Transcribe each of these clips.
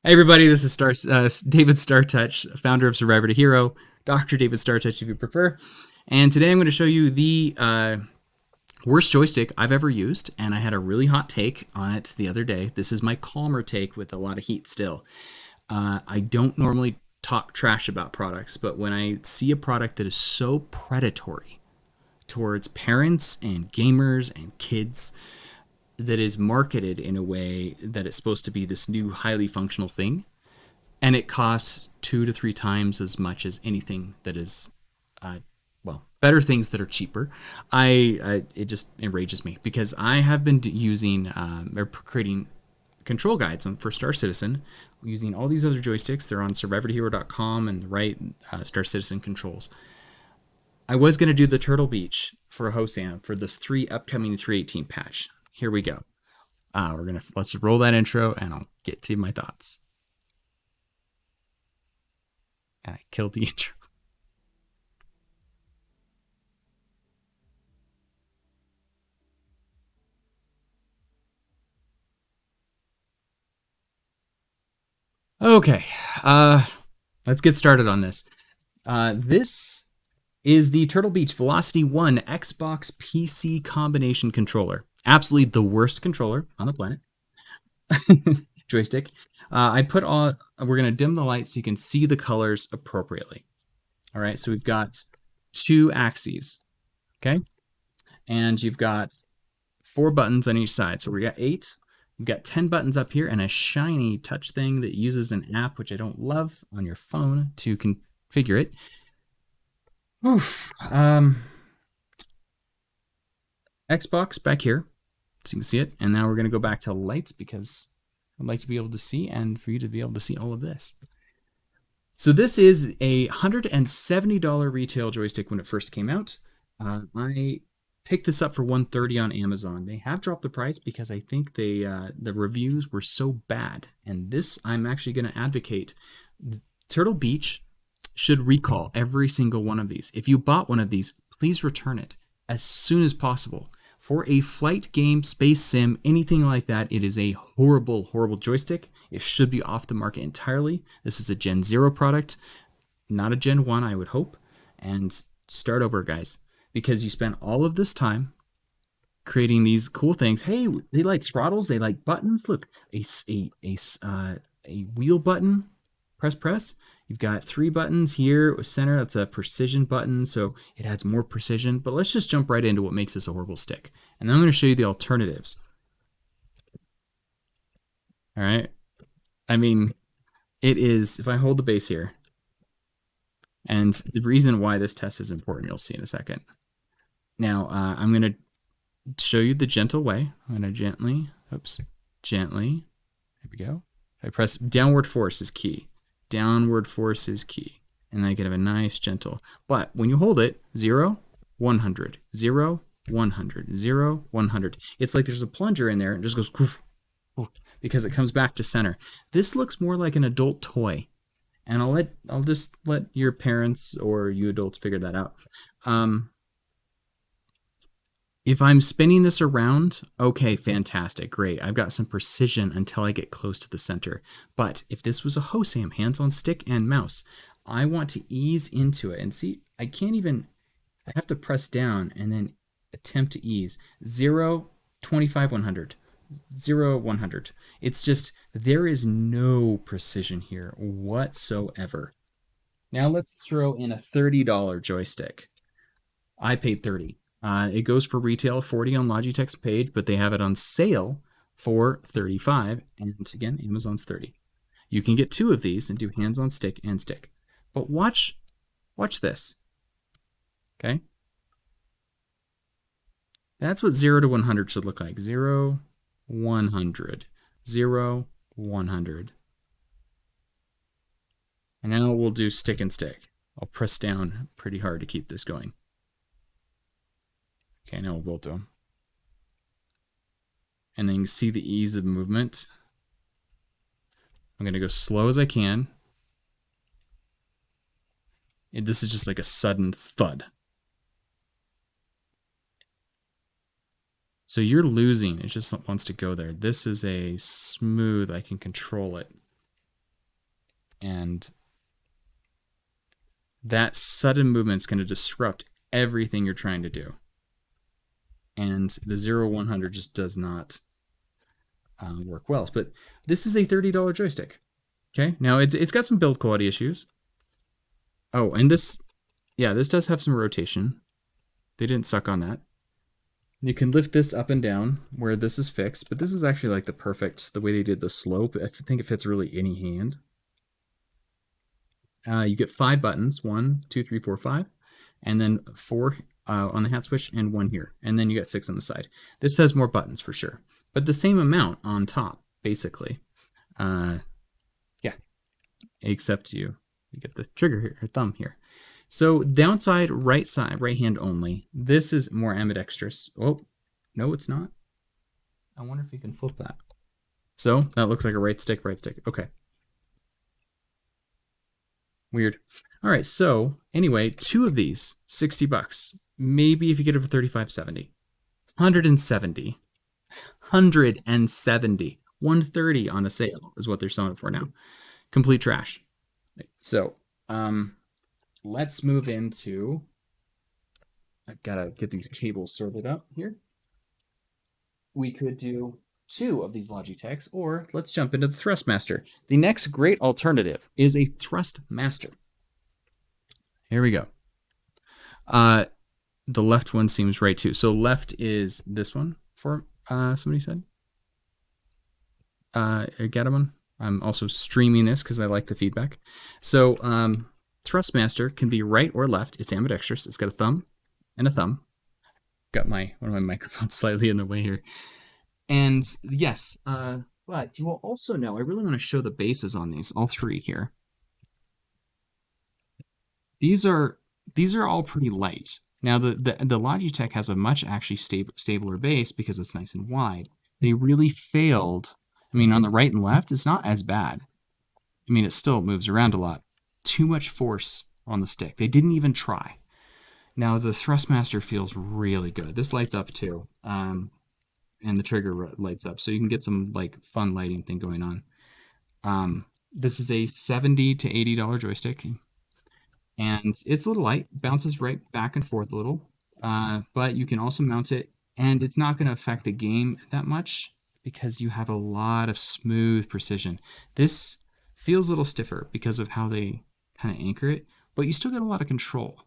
Hey everybody, this is David StarTouch, founder of Survivor to Hero, Dr. David StarTouch if you prefer. And today I'm going to show you the worst joystick I've ever used, and I had a really hot take on it the other day. This is my calmer take with a lot of heat still. I don't normally talk trash about products, but when I see a product that is so predatory towards parents and gamers and kids, that is marketed in a way that it's supposed to be this new highly functional thing, and it costs 2 to 3 times as much as anything that is, better things that are cheaper. It just enrages me because I have been using or creating control guides for Star Citizen using all these other joysticks. They're on survivortohero.com and the right Star Citizen controls. I was going to do the Turtle Beach for HoSaM for this upcoming 318 patch. Here we go. Let's roll that intro and I'll get to my thoughts. And I killed the intro. Okay, let's get started on this. This is the Turtle Beach Velocity 1 Xbox PC combination controller. Absolutely the worst controller on the planet. Joystick. We're going to dim the light so you can see the colors appropriately. All right, so we've got 2 axes, okay? And you've got 4 buttons on each side. So we got 8. We've got 10 buttons up here and a shiny touch thing that uses an app, which I don't love, on your phone to configure it. Oof. Xbox back here, so you can see it. And now we're going to go back to lights because I'd like to be able to see and for you to be able to see all of this. So this is a $170 retail joystick when it first came out. I picked this up for $130 on Amazon. They have dropped the price because I think the reviews were so bad. And this, I'm actually going to advocate. Turtle Beach should recall every single one of these. If you bought one of these, please return it as soon as possible. For a flight game, space sim, anything like that, it is a horrible, horrible joystick. It should be off the market entirely. This is a Gen 0 product, not a Gen 1, I would hope. And start over, guys, because you spent all of this time creating these cool things. Hey, they like throttles, they like buttons. Look, a wheel button, press. You've got 3 buttons here with center. That's a precision button, so it adds more precision. But let's just jump right into what makes this a horrible stick. And then I'm going to show you the alternatives. All right. I mean, it is, if I hold the base here, and the reason why this test is important, you'll see in a second. Now, I'm going to show you the gentle way. I'm going to gently, there we go. I press downward force is key. Downward force is key. And then I get a nice gentle. But when you hold it, 0, 100, 0, 100, 0, 100. It's like there's a plunger in there and it just goes goof, goof, because it comes back to center. This looks more like an adult toy. And I'll just let your parents or you adults figure that out. If I'm spinning this around, okay, fantastic, great. I've got some precision until I get close to the center. But if this was a HoSaM, hands on stick and mouse, I want to ease into it. And see, I have to press down and then attempt to ease. 0, 25, 100. 0, 100. It's just, there is no precision here whatsoever. Now let's throw in a $30 joystick. I paid 30. It goes for retail 40 on Logitech's page, but they have it on sale for 35. And again, Amazon's 30. You can get 2 of these and do hands on stick and stick. But watch this. Okay? That's what 0 to 100 should look like. 0, 100. 0, 100. And now we'll do stick and stick. I'll press down pretty hard to keep this going. Okay, now we'll both do them. And then you can see the ease of movement. I'm going to go slow as I can. And this is just like a sudden thud. So you're losing. It just wants to go there. This is a smooth. I can control it. And that sudden movement is going to disrupt everything you're trying to do. And the 0-100 just does not work well. But this is a $30 joystick. Okay, now it's got some build quality issues. Oh, and this does have some rotation. They didn't suck on that. You can lift this up and down where this is fixed, but this is actually like the way they did the slope. I think it fits really any hand. You get 5 buttons, 1, 2, 3, 4, 5, and then 4 on the hat switch and 1 here. And then you got 6 on the side. This has more buttons for sure, but the same amount on top, basically. Yeah, except you get the trigger here, or thumb here. So downside, right hand only. This is more ambidextrous. Oh, no, it's not. I wonder if you can flip that. So that looks like a right stick. Okay. Weird. All right, so anyway, 2 of these, $60. Maybe if you get it for $35.70. $170. $130 on a sale is what they're selling it for now. Complete trash. So, let's move into, I've got to get these cables sorted out here. We could do 2 of these Logitechs, or let's jump into the Thrustmaster. The next great alternative is a Thrustmaster. Here we go. The left one seems right too. So left is this one for somebody said. Gatamon. I'm also streaming this because I like the feedback. So Thrustmaster can be right or left. It's ambidextrous. It's got a thumb and a thumb. Got one of my microphones slightly in the way here. And yes, but you will also know, I really want to show the bases on these, all 3 here. These are all pretty light. Now the Logitech has a much actually stabler base because it's nice and wide. They really failed. I mean, on the right and left, it's not as bad. I mean, it still moves around a lot. Too much force on the stick. They didn't even try. Now the Thrustmaster feels really good. This lights up too, and the trigger lights up, so you can get some like fun lighting thing going on. This is a $70 to $80 joystick, and it's a little light. Bounces right back and forth a little, but you can also mount it, and it's not going to affect the game that much because you have a lot of smooth precision. This feels a little stiffer because of how they kind of anchor it, but you still get a lot of control.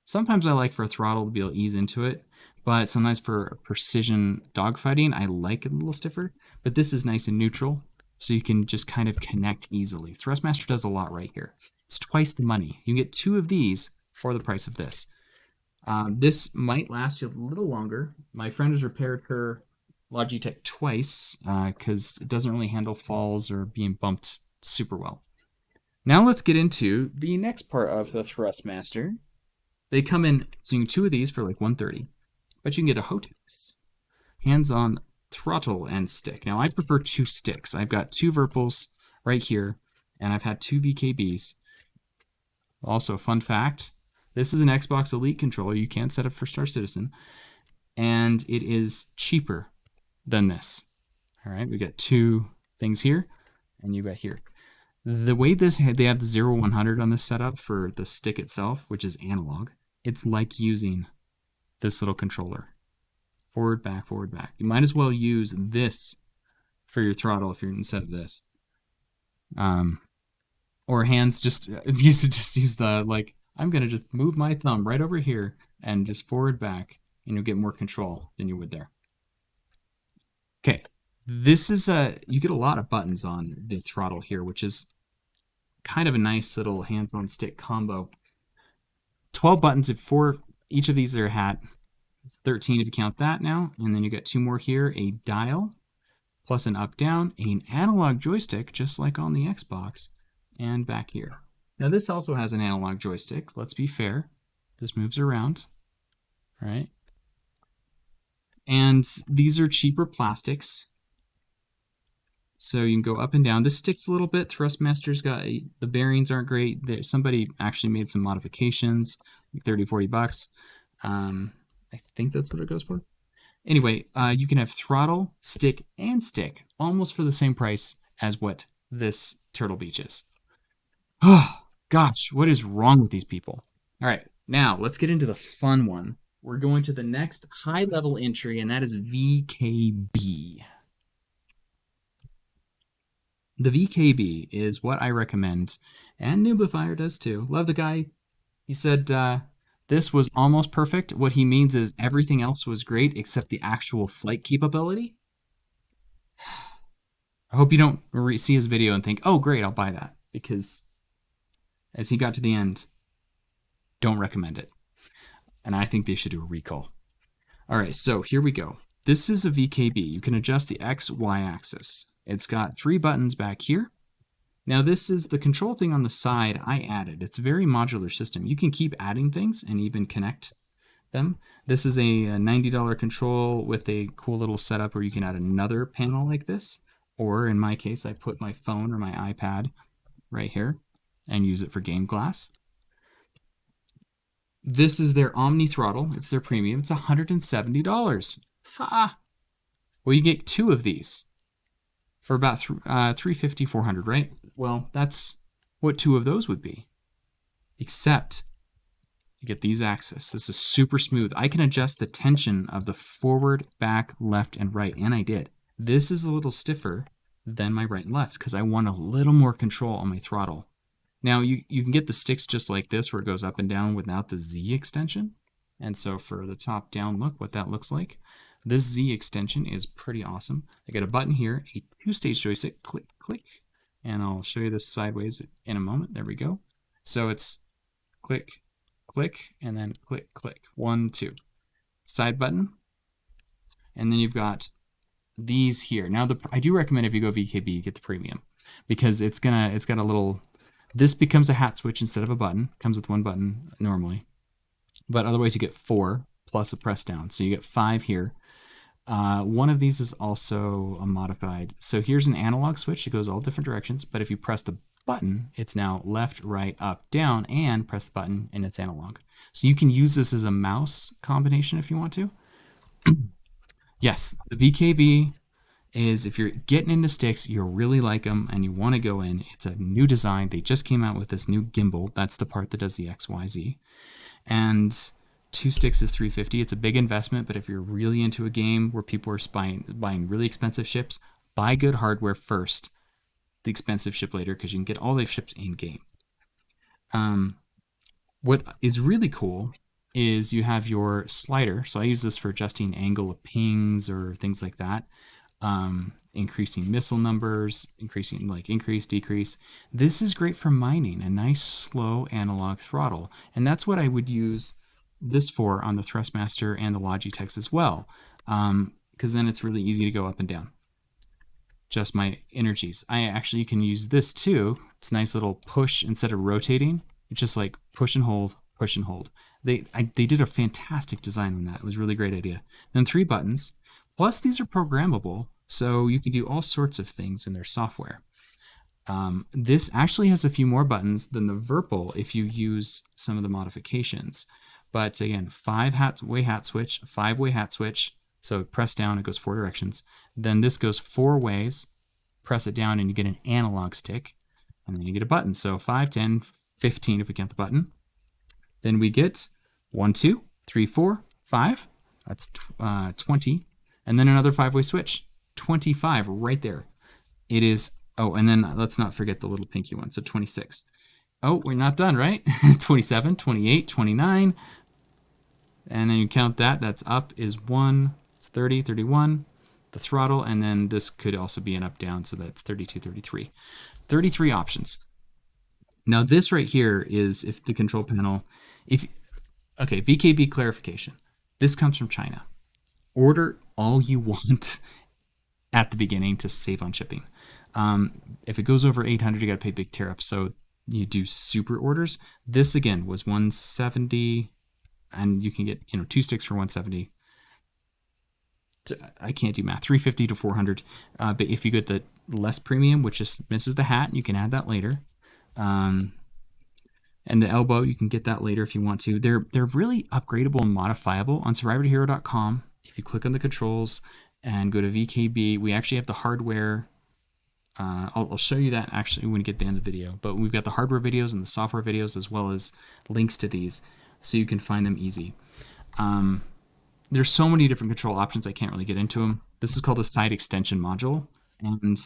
Sometimes I like for a throttle to be able to ease into it, but sometimes for precision dogfighting, I like it a little stiffer, but this is nice and neutral, so you can just kind of connect easily. Thrustmaster does a lot right here. It's twice the money. You can get 2 of these for the price of this. This might last you a little longer. My friend has repaired her Logitech twice because it doesn't really handle falls or being bumped super well. Now let's get into the next part of the Thrustmaster. They come in, so you can 2 of these for like $130, but you can get a HoSaM hands-on throttle and stick. Now I prefer 2 sticks. I've got 2 Virpils right here, and I've had 2 VKBs. Also, fun fact, this is an Xbox Elite controller. You can't set up for Star Citizen, and it is cheaper than this. All right, we got 2 things here, and you got here. The way they have the 0-100 on this setup for the stick itself, which is analog, it's like using this little controller. Forward, back, forward, back. You might as well use this for your throttle if you're instead of this. Or hands, just use the, like, I'm going to just move my thumb right over here and just forward, back, and you'll get more control than you would there. Okay, this is you get a lot of buttons on the throttle here, which is kind of a nice little hands-on stick combo. 12 buttons for each of these are a hat. 13 if you count that now, and then you got 2 more here, a dial, plus an up-down, an analog joystick, just like on the Xbox, and back here. Now this also has an analog joystick, let's be fair. This moves around, all right? And these are cheaper plastics, so you can go up and down. This sticks a little bit. Thrustmaster's got, the bearings aren't great. Somebody actually made some modifications, like $30-40. I think that's what it goes for. Anyway, you can have throttle, stick, and stick, almost for the same price as what this Turtle Beach is. Oh, gosh, what is wrong with these people? All right, now let's get into the fun one. We're going to the next high level entry, and that is VKB. The VKB is what I recommend, and Noobifier does too. Love the guy. He said this was almost perfect. What he means is everything else was great except the actual flight capability. I hope you don't see his video and think, oh, great, I'll buy that. Because as he got to the end, don't recommend it. And I think they should do a recall. All right, so here we go. This is a VKB. You can adjust the X, Y axis. It's got 3 buttons back here. Now this is the control thing on the side I added. It's a very modular system. You can keep adding things and even connect them. This is a $90 control with a cool little setup where you can add another panel like this. Or in my case, I put my phone or my iPad right here and use it for game glass. This is their Omni throttle. It's their premium. It's $170. Ha! Well, you get 2 of these for about $350, $400, right? Well, that's what 2 of those would be. Except you get these axes. This is super smooth. I can adjust the tension of the forward, back, left, and right, and I did. This is a little stiffer than my right and left because I want a little more control on my throttle. Now, you can get the sticks just like this where it goes up and down without the Z extension. And so for the top-down look, what that looks like, this Z extension is pretty awesome. I got a button here, a 2-stage joystick, click, click, and I'll show you this sideways in a moment. There we go. So it's click, click, and then click, click. 1, 2. Side button. And then you've got these here. Now, I do recommend if you go VKB, you get the premium because it's got a little. This becomes a hat switch instead of a button. Comes with 1 button normally, but otherwise you get 4 plus a press down. So you get 5 here. One of these is also a modified. So here's an analog switch. It goes all different directions, but if you press the button, it's now left, right, up, down, and press the button, and it's analog. So you can use this as a mouse combination if you want to. Yes, the VKB is if you're getting into sticks, you really like them, and you want to go in. It's a new design. They just came out with this new gimbal. That's the part that does the X, Y, Z. And 2 sticks is $350. It's a big investment, but if you're really into a game where people are buying really expensive ships, buy good hardware first. The expensive ship later because you can get all the ships in game. What is really cool is you have your slider. So I use this for adjusting angle of pings or things like that. Increasing missile numbers, increasing increase, decrease. This is great for mining, a nice slow analog throttle. And that's what I would use this for on the Thrustmaster and the Logitechs as well. Because then it's really easy to go up and down. Just my energies. You can use this too. It's a nice little push instead of rotating. It's just like push and hold, push and hold. They did a fantastic design on that. It was a really great idea. Then 3 buttons. Plus these are programmable, so you can do all sorts of things in their software. This actually has a few more buttons than the Virpil if you use some of the modifications. But again, 5-way hat switch, 5-way hat switch. So press down, it goes 4 directions. Then this goes 4 ways. Press it down and you get an analog stick. And then you get a button. So 5, 10, 15 if we count the button. Then we get 1, 2, 3, 4, 5. That's 20. And then another 5-way switch. 25 right there. It is, and then let's not forget the little pinky one. So 26. Oh, we're not done, right? 27, 28, 29. And then you count that. That's up is 1. 30, 31, the throttle, and then this could also be an up-down, so that's 32, 33. 33 options. Now this right here is if the control panel, VKB clarification. This comes from China. Order all you want at the beginning to save on shipping. If it goes over 800, you got to pay big tariff, so you do super orders. This again was 170, and you can get 2 sticks for 170. I can't do math, 350 to 400. But if you get the less premium, which just misses the hat, you can add that later. And the elbow, you can get that later if you want to. They're really upgradable and modifiable on survivortohero.com. if you click on the controls and go to VKB, we actually have the hardware. I'll show you that actually when we get to the end of the video. But we've got the hardware videos and the software videos as well as links to these, so you can find them easy. There's so many different control options, I can't really get into them. This is called a side extension module, and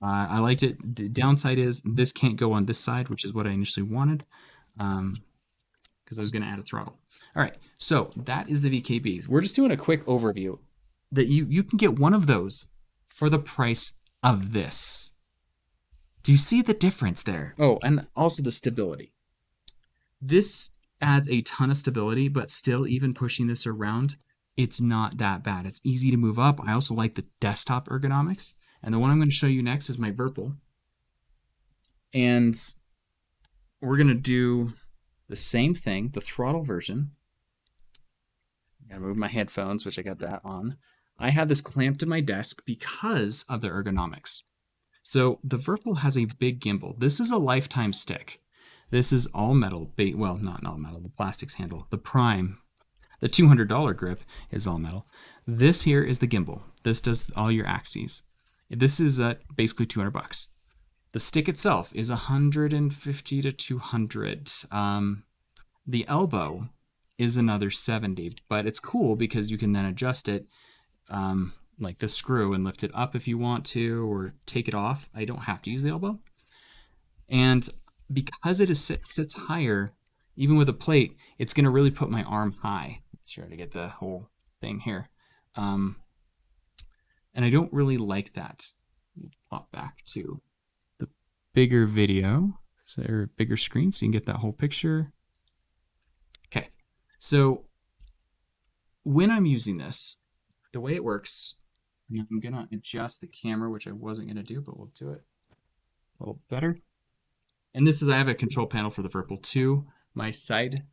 I liked it. The downside is this can't go on this side, which is what I initially wanted, because I was going to add a throttle. All right, so that is the VKBs. We're just doing a quick overview that you can get one of those for the price of this. Do you see the difference there? Oh, and also the stability. This adds a ton of stability, but still, even pushing this around, it's not that bad. It's easy to move up. I also like the desktop ergonomics. And the one I'm going to show you next is my Virpil. And we're going to do the same thing, the throttle version. I'm going to move my headphones, which I got that on. I have this clamped to my desk because of the ergonomics. So the Virpil has a big gimbal. This is a lifetime stick. This is all metal. Well, not all metal. The plastics handle. The Prime, the $200 grip is all metal. This here is the gimbal. This does all your axes. This is basically $200. The stick itself is 150 to 200. The elbow is another 70, but it's cool because you can then adjust it like the screw and lift it up if you want to, or take it off. I don't have to use the elbow. And because it sits higher, even with a plate, it's going to really put my arm high. Let's try to get the whole thing here. And I don't really like that. Pop back to the bigger video, or bigger screen, so you can get that whole picture. Okay, so when I'm using this, the way it works, I'm going to adjust the camera, which I wasn't going to do, but we'll do it a little better. And this is, I have a control panel for the Virpil 2. My side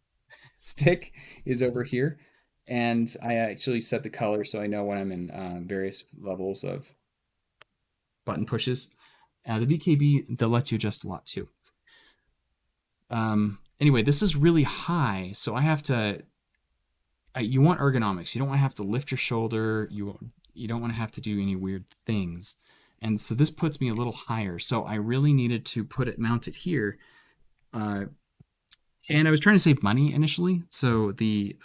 stick is over here. And I actually set the color so I know when I'm in various levels of button pushes. The VKB, that lets you adjust a lot too. Anyway, this is really high, so I have to, you want ergonomics. You don't want to have to lift your shoulder. You don't want to have to do any weird things. And so this puts me a little higher. So I really needed to mount it here. And I was trying to save money initially. So the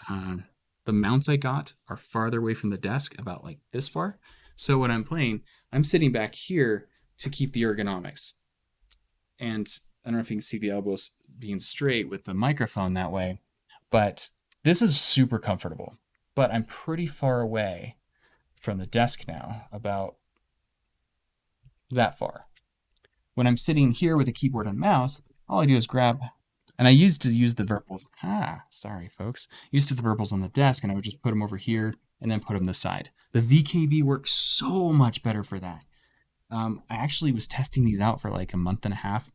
mounts I got are farther away from the desk, about like this far. So when I'm playing, I'm sitting back here to keep the ergonomics. And I don't know if you can see the elbows being straight with the microphone that way, but this is super comfortable. But I'm pretty far away from the desk now, about that far. When I'm sitting here with a keyboard and mouse, all I do is grab, and I used to use the Virpils. Sorry, folks. Used to the Virpils on the desk, and I would just put them over here and then put them to the side. The VKB works so much better for that. I actually was testing these out for like a month and a half,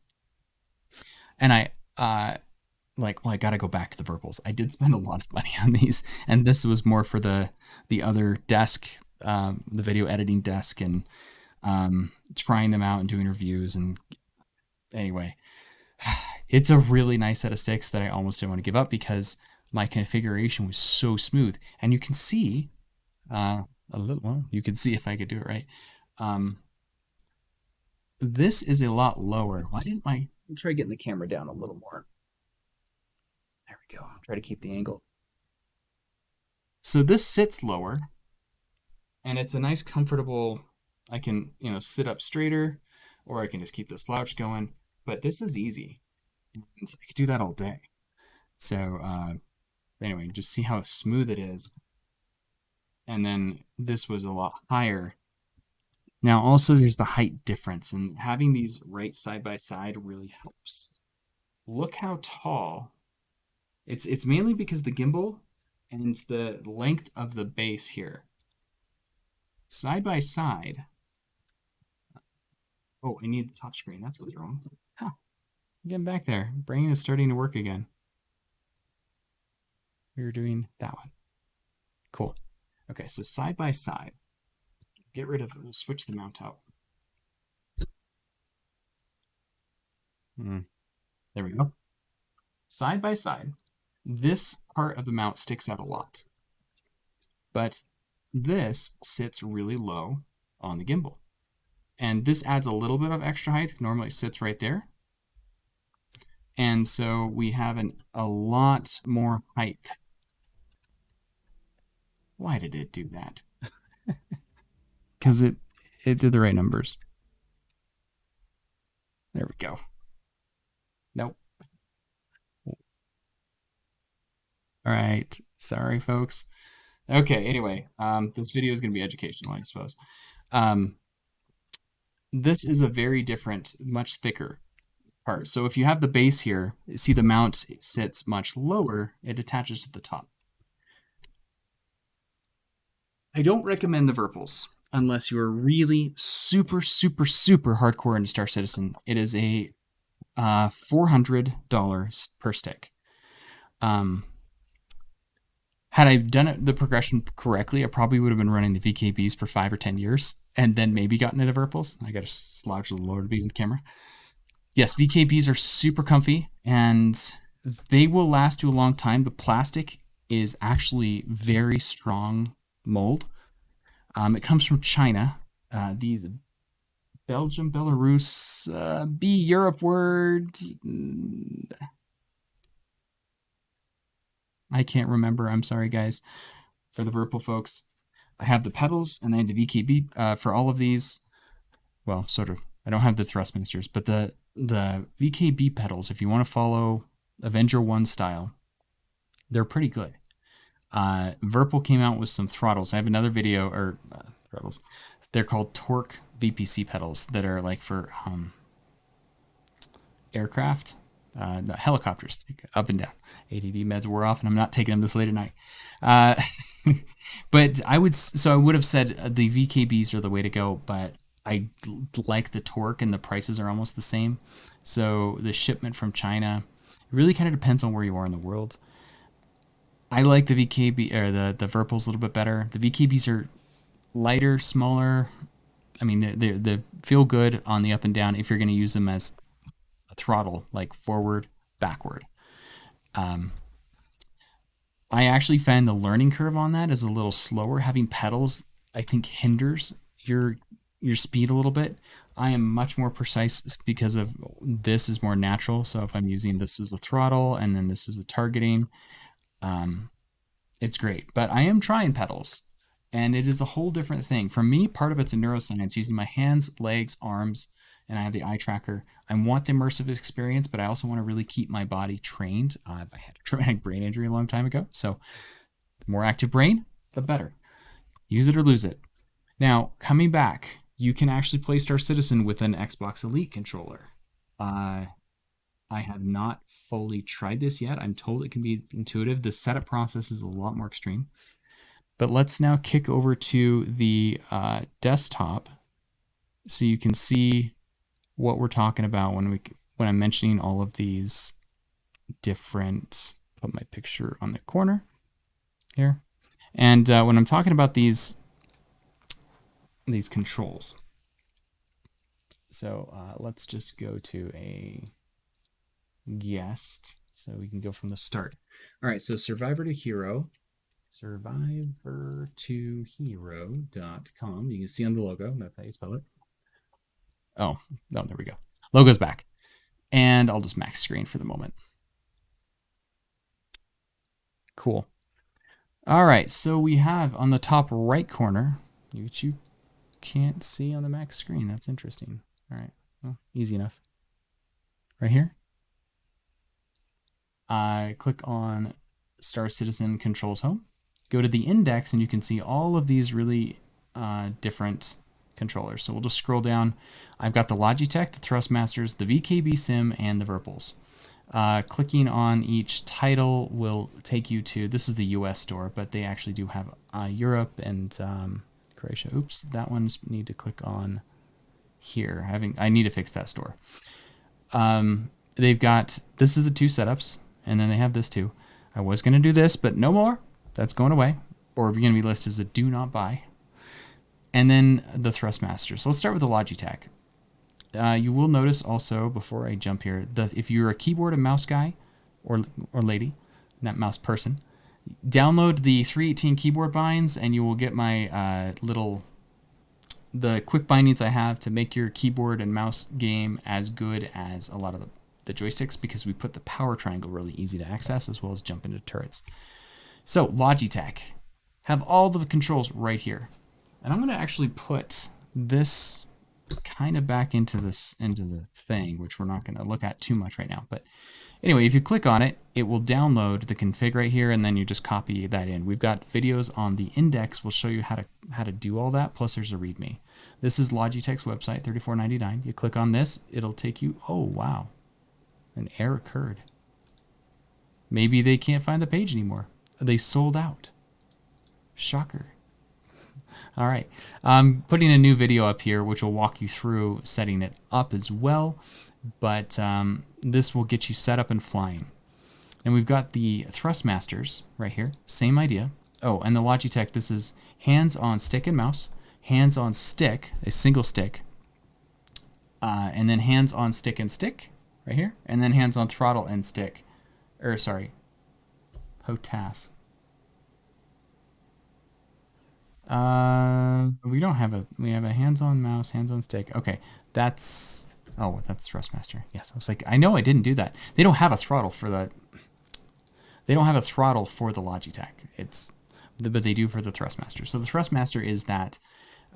and I got to go back to the Virpils. I did spend a lot of money on these, and this was more for the other desk, the video editing desk, and trying them out and doing reviews. And anyway, it's a really nice set of sticks that I almost didn't want to give up because my configuration was so smooth. And you can see you can see if I could do it right. This is a lot lower. Why didn't let me try getting the camera down a little more. There we go. I'll try to keep the angle. So this sits lower, and it's a nice comfortable, I can, sit up straighter, or I can just keep the slouch going, but this is easy. And I could do that all day. So anyway, just see how smooth it is. And then this was a lot higher. Now also there's the height difference, and having these right side by side really helps. Look how tall. It's mainly because the gimbal and the length of the base here. Side by side. Oh, I need the top screen. That's what's wrong. Huh. Getting back there. Brain is starting to work again. We were doing that one. Cool. Okay, so side by side. Get rid of it. We'll switch the mount out. There we go. Side by side. This part of the mount sticks out a lot. but this sits really low on the gimbal. And this adds a little bit of extra height. Normally it sits right there. And so we have a lot more height. Why did it do that? Because it did the right numbers. There we go. Nope. All right. Sorry, folks. Okay, anyway, this video is going to be educational, I suppose. This is a very different, much thicker part. So if you have the base here, see the mount sits much lower, it attaches to the top. I don't recommend the Virpils unless you're really super, super, super hardcore into Star Citizen. It is a $400 per stick. Had I done it the progression correctly, I probably would have been running the VKBs for 5 or 10 years and then maybe gotten into Virpils. I got to slouch a little lower to be in the camera. Yes, VKBs are super comfy and they will last you a long time. The plastic is actually very strong mold. It comes from China. These Belgium, Belarus, B Europe words. I can't remember. I'm sorry, guys. For the Virpil folks, I have the pedals and I have the VKB for all of these. Well, sort of. I don't have the Thrustmasters, but the VKB pedals, if you want to follow Avenger 1 style, they're pretty good. Virpil came out with some throttles. I have another video, or throttles. They're called Torque VPC pedals that are like for aircraft, the helicopters, up and down. ADD meds wore off, and I'm not taking them this late at night. But I would have said the VKBs are the way to go, but I like the torque and the prices are almost the same. So the shipment from China, it really kind of depends on where you are in the world. I like the VKB or the Virpils a little bit better. The VKBs are lighter, smaller. I mean, they feel good on the up and down if you're going to use them as a throttle, like forward, backward. I actually find the learning curve on that is a little slower. Having pedals, I think, hinders your speed a little bit. I am much more precise because of this is more natural. So if I'm using this as a throttle and then this is the targeting, it's great. But I am trying pedals, and it is a whole different thing. For me, part of it's a neuroscience, using my hands, legs, arms, and I have the eye tracker. I want the immersive experience, but I also want to really keep my body trained. I had a traumatic brain injury a long time ago, so the more active brain, the better. Use it or lose it. Now, coming back, you can actually play Star Citizen with an Xbox Elite controller. I have not fully tried this yet. I'm told it can be intuitive. The setup process is a lot more extreme. But let's now kick over to the desktop so you can see what we're talking about when I'm mentioning all of these different, put my picture on the corner here. And when I'm talking about these controls. So let's just go to a guest so we can go from the start. All right, so Survivor to Hero, survivortohero.com. You can see on the logo, that's how you spell it. Oh, there we go. Logo's back. And I'll just max screen for the moment. Cool. All right, so we have on the top right corner, which you can't see on the max screen. That's interesting. All right, well, easy enough. Right here, I click on Star Citizen Controls Home. Go to the index, and you can see all of these really different controllers. So we'll just scroll down. I've got the Logitech, the Thrustmasters, the VKB Sim, and the Virpils. Clicking on each title will take you to, this is the US store, but they actually do have Europe and Croatia. Oops, that one's need to click on here. I need to fix that store. They've got, this is the two setups, and then they have this too. I was going to do this, but no more. That's going away, or going to be listed as a do not buy. And then the Thrustmasters. So let's start with the Logitech. You will notice also, before I jump here, that if you're a keyboard and mouse guy or lady, not mouse person, Download the 318 keyboard binds, and you will get my the quick bindings I have to make your keyboard and mouse game as good as a lot of the joysticks, because we put the power triangle really easy to access as well as jump into turrets. So Logitech have all the controls right here. And I'm going to actually put this kind of back into the thing, which we're not going to look at too much right now. But anyway, if you click on it, it will download the config right here, and then you just copy that in. We've got videos on the index. We'll show you how to do all that. Plus, there's a README. This is Logitech's website, $34.99. You click on this, it'll take you. Oh wow, an error occurred. Maybe they can't find the page anymore. They sold out. Shocker. All right, I'm putting a new video up here which will walk you through setting it up as well, but this will get you set up and flying. And we've got the Thrustmasters right here, same idea. Oh, and the Logitech, this is hands on stick and mouse, hands on stick, a single stick, and then hands on stick and stick right here, and then hands on throttle and stick, or sorry, HoTAS. We don't have we have a hands-on mouse, hands-on stick. Okay, that's Thrustmaster. Yes, I was like, I know I didn't do that. They don't have a throttle for the. They don't have a throttle for the Logitech. But they do for the Thrustmaster. So the Thrustmaster is that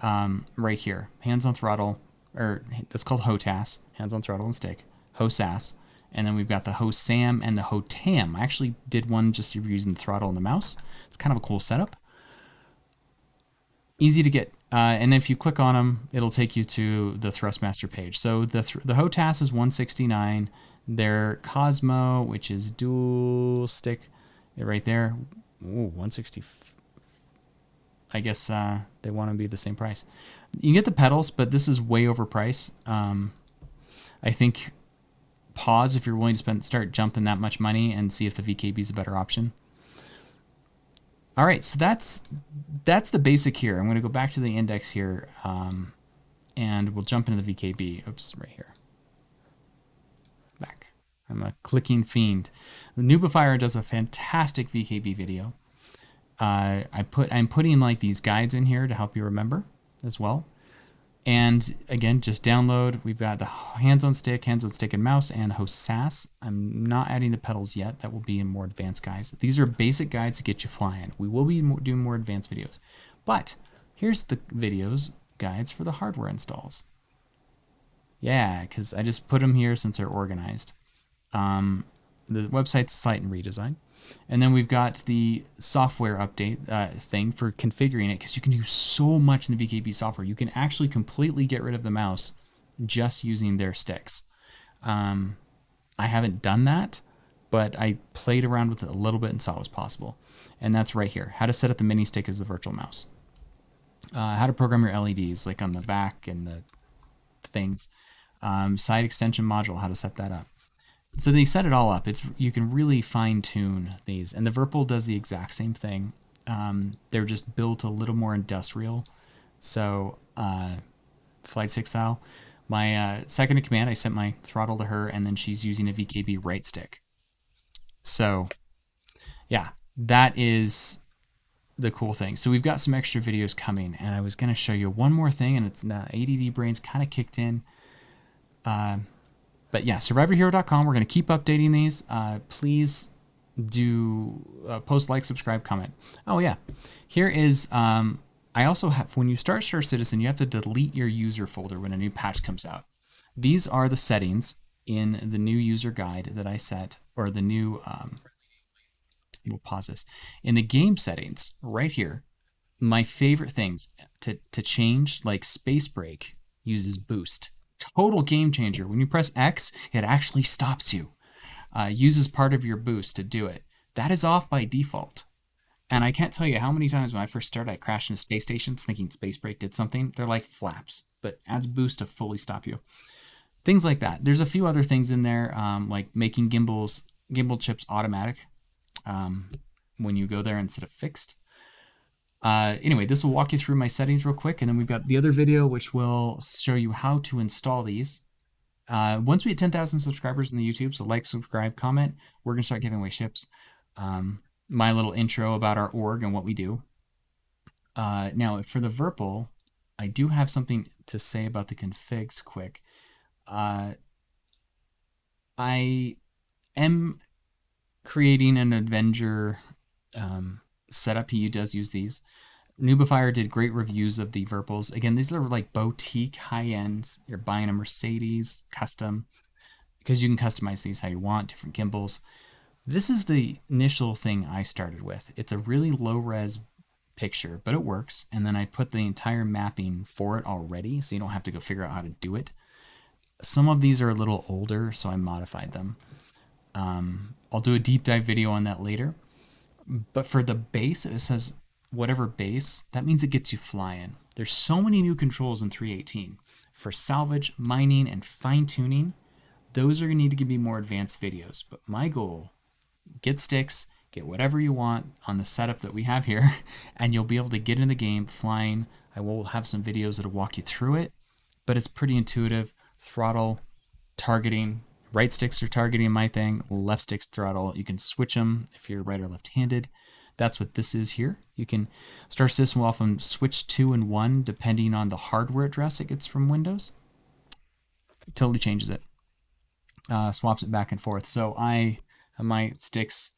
right here, hands-on throttle, or that's called HoTAS, hands-on throttle and stick, HoSAS, and then we've got the HoSaM and the HoTAM. I actually did one just using the throttle and the mouse. It's kind of a cool setup. Easy to get, and if you click on them, it'll take you to the Thrustmaster page. So the HoTAS is $169. Their Cosmo, which is dual stick, right there, ooh, $160. I guess they want to be the same price. You can get the pedals, but this is way overpriced. I think pause if you're willing to start jumping that much money and see if the VKB is a better option. All right, so that's the basic here. I'm going to go back to the index here, and we'll jump into the VKB. Oops, right here. Back. I'm a clicking fiend. Noobifier does a fantastic VKB video. I'm putting like these guides in here to help you remember as well. And again, just download. We've got the hands-on stick and mouse, and HoSAS. I'm not adding the pedals yet. That will be in more advanced guides. These are basic guides to get you flying. We will be doing more advanced videos. But here's the guides for the hardware installs. Yeah, because I just put them here since they're organized. The website's site and redesign. And then we've got the software update thing for configuring it, because you can do so much in the VKB software. You can actually completely get rid of the mouse just using their sticks. I haven't done that, but I played around with it a little bit and saw it was possible. And that's right here. How to set up the mini stick as a virtual mouse. How to program your LEDs, like on the back and the things. Side extension module, how to set that up. So they set it all up. You can really fine tune these, and the Virpil does the exact same thing. They're just built a little more industrial. So Flight 6 style. My second in command, I sent my throttle to her, and then she's using a VKB right stick. So yeah, that is the cool thing. So we've got some extra videos coming, and I was going to show you one more thing, and it's now ADD brain's kind of kicked in. But yeah, survivorhero.com. We're going to keep updating these. Please do post, like, subscribe, comment. Oh yeah, here is, I also have, when you start Star Citizen, you have to delete your user folder when a new patch comes out. These are the settings in the new user guide that I set, or the new, we'll pause this. In the game settings, right here, my favorite things to change, like Space Break uses boost. Total game changer. When you press X, it actually stops you. Uses part of your boost to do it. That is off by default. And I can't tell you how many times when I first started, I crashed into space stations thinking Space Break did something. They're like flaps, but adds boost to fully stop you. Things like that. There's a few other things in there, like making gimbal chips automatic when you go there instead of fixed. Anyway, this will walk you through my settings real quick, and then we've got the other video which will show you how to install these. Once we hit 10,000 subscribers in the YouTube, so like, subscribe, comment, we're going to start giving away ships. my little intro about our org and what we do. Now, for the Virpil, I do have something to say about the configs quick. I am creating an Avenger setup. He does use these. Noobifier did great reviews of the Virpils. Again, these are like boutique, high-end. You're buying a Mercedes custom because you can customize these how you want, different gimbals. This is the initial thing I started with. It's a really low-res picture, but it works. And then I put the entire mapping for it already, so you don't have to go figure out how to do it. Some of these are a little older, so I modified them. I'll do a deep dive video on that later. But for the base, it says whatever base, that means it gets you flying. There's so many new controls in 3.18. For salvage, mining, and fine-tuning, those are going to need to be more advanced videos. But my goal, get sticks, get whatever you want on the setup that we have here, and you'll be able to get in the game flying. I will have some videos that'll walk you through it, but it's pretty intuitive. Throttle, targeting, right sticks are targeting my thing, left sticks throttle. You can switch them if you're right or left-handed. That's what this is here. You can Star System will often switch 2 and 1 depending on the hardware address it gets from Windows. It totally changes it. Swaps it back and forth. So I have my sticks.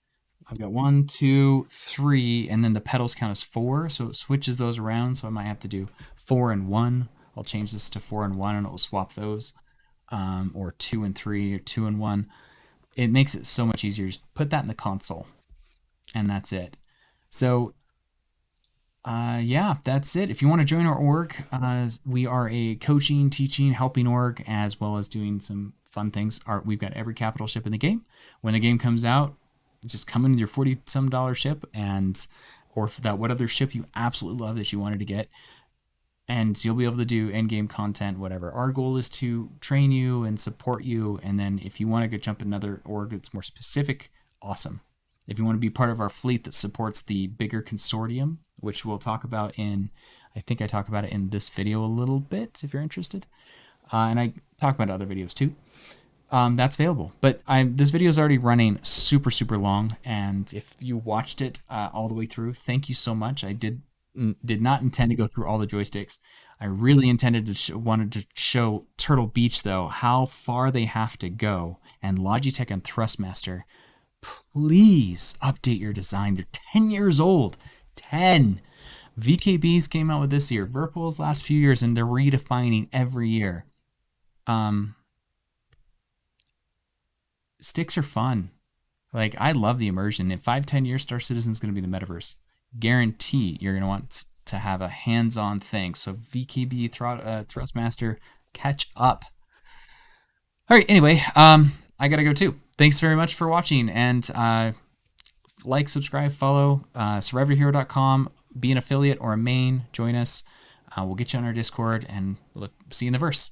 I've got 1, 2, 3, and then the pedals count as 4. So it switches those around. So I might have to do 4 and 1. I'll change this to 4 and 1, and it will swap those. Or 2 and 3, or 2 and 1. It makes it so much easier. Just put that in the console, and that's it. So, yeah, that's it. If you want to join our org, we are a coaching, teaching, helping org, as well as doing some fun things. We've got every capital ship in the game. When the game comes out, just come in with your $40-some ship, or for that what other ship you absolutely love that you wanted to get, and you'll be able to do end game content, whatever. Our goal is to train you and support you, and then if you want to go jump another org that's more specific, awesome. If you want to be part of our fleet that supports the bigger consortium, which we'll talk about I think I talk about it in this video a little bit, if you're interested. And I talk about other videos too. That's available. But this video is already running super, super long. And if you watched it all the way through, thank you so much. I did not intend to go through all the joysticks. I really intended to wanted to show Turtle Beach, though, how far they have to go. And Logitech and Thrustmaster, please update your design. They're 10 years old. 10. VKBs came out with this year. Virpil's last few years, and they're redefining every year. Sticks are fun. Like, I love the immersion. In 5-10 years, Star Citizen's going to be the metaverse. Guarantee you're going to want to have a hands-on thing. So VKB, Thrustmaster, catch up. All right, anyway, I got to go too. Thanks very much for watching, and like, subscribe, follow, SurvivorHero.com, be an affiliate or a main, join us. We'll get you on our Discord, and see you in the verse.